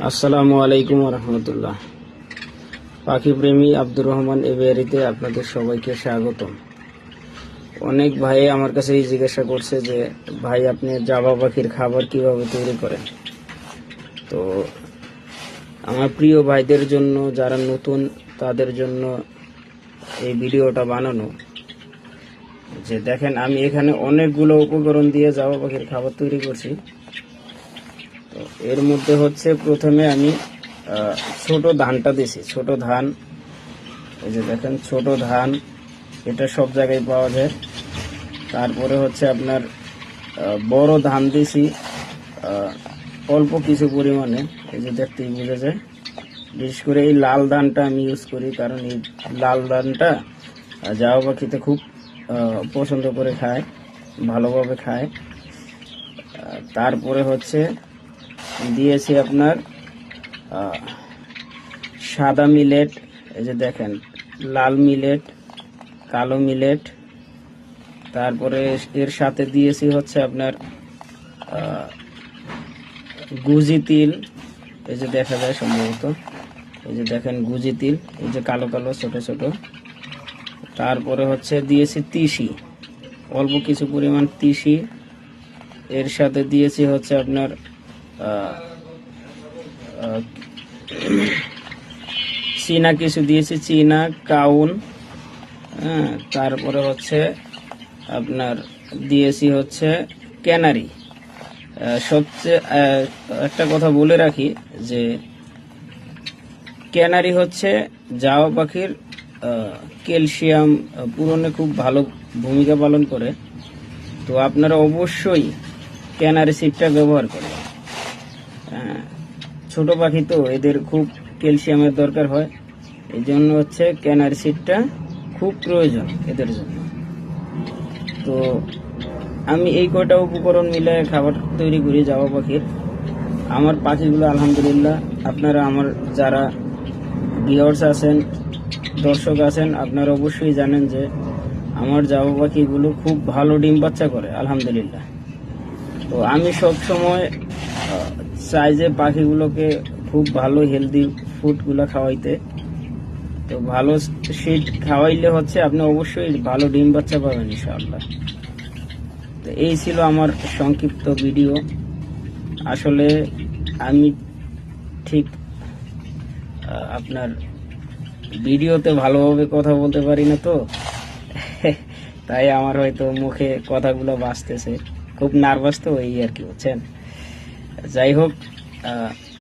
আসসালামু আলাইকুম রহমতুল্লাহ। পাখি প্রেমী আব্দুর রহমান এভিয়ারিতে আপনাদের সবাইকে স্বাগতম। অনেক ভাই আমার কাছে এই জিজ্ঞাসা করছে যে ভাই আপনি জাবা পাখির খাবার কিভাবে তৈরি করেন। তো আমার প্রিয় ভাইদের জন্য, যারা নতুন তাদের জন্য এই ভিডিওটা বানানো। যে দেখেন, আমি এখানে অনেকগুলো উপকরণ দিয়ে জাবা পাখির খাবার তৈরি করছি। তো এর মধ্যে হচ্ছে প্রথমে আমি ছোট ধানটা দিছি। ছোট ধান, এই যে দেখেন ছোট ধান, এটা সব জায়গায় পাওয়া যায়। তারপরে হচ্ছে আপনার বড় ধান দিছি অল্প কিছু পরিমাণে, এই যে দেখতেই বোঝা যায়। বিশেষ করে এই লাল ধানটা আমি ইউজ করি, কারণ এই লাল ধানটা জাবা পাখিতে খুব পছন্দ করে খায়, ভালোভাবে খায়। তারপরে হচ্ছে দিয়েছি আপনার সাদা মিলেট, এই যে দেখেন লাল মিলেট, কালো মিলেট। তারপরে এর সাথে দিয়েছি হচ্ছে আপনার গুজি তিল, এই যে দেখা যায় সম্ভবত, এই যে দেখেন গুজি তিল, এই যে কালো কালো ছোট ছোট। তারপরে হচ্ছে দিয়েছি তিসি, অল্প কিছু পরিমাণ তিসি। এর সাথে দিয়েছি হচ্ছে আপনার চীনা কিছু দিয়েছি, চীনা কাউন। তারপরে হচ্ছে আপনার দিয়েছি হচ্ছে ক্যানারি। সবচেয়ে একটা কথা বলে রাখি যে ক্যানারি হচ্ছে জাবা পাখির ক্যালসিয়াম পূরণে খুব ভালো ভূমিকা পালন করে। তো আপনারা অবশ্যই ক্যানারি সিডটা ব্যবহার করবেন। ছোট পাখি তো, এদের খুব ক্যালসিয়ামের দরকার হয়, এই জন্য হচ্ছে ক্যানারি সিডটা খুব প্রয়োজন এদের জন্য। তো আমি এই কয়টা উপকরণ মিলে খাবার তৈরি করি জাবা পাখির। আমার পাখিগুলো আলহামদুলিল্লাহ, আপনারা আমার যারা ভিউয়ার্স আছেন, দর্শক আছেন, আপনারা অবশ্যই জানেন যে আমার জাবা পাখিগুলো খুব ভালো ডিম বাচ্চা করে আলহামদুলিল্লাহ। তো আমি সব সময় চাই যে পাখিগুলোকে খুব ভালো হেলদি ফুডগুলো খাওয়াইতে। তো ভালো সিড খাওয়াইলে হচ্ছে আপনি অবশ্যই ভালো ডিম বাচ্চা পাবেন ইনশাআল্লাহ। তো এই ছিল আমার সংক্ষিপ্ত ভিডিও। আসলে আমি ঠিক আপনার ভিডিওতে ভালোভাবে কথা বলতে পারি না, তো তাই আমার হয়তো মুখে কথাগুলো বাজতেছে, খুব নার্ভাস তো, এই আর কি, বুঝছেন। যাই হোক,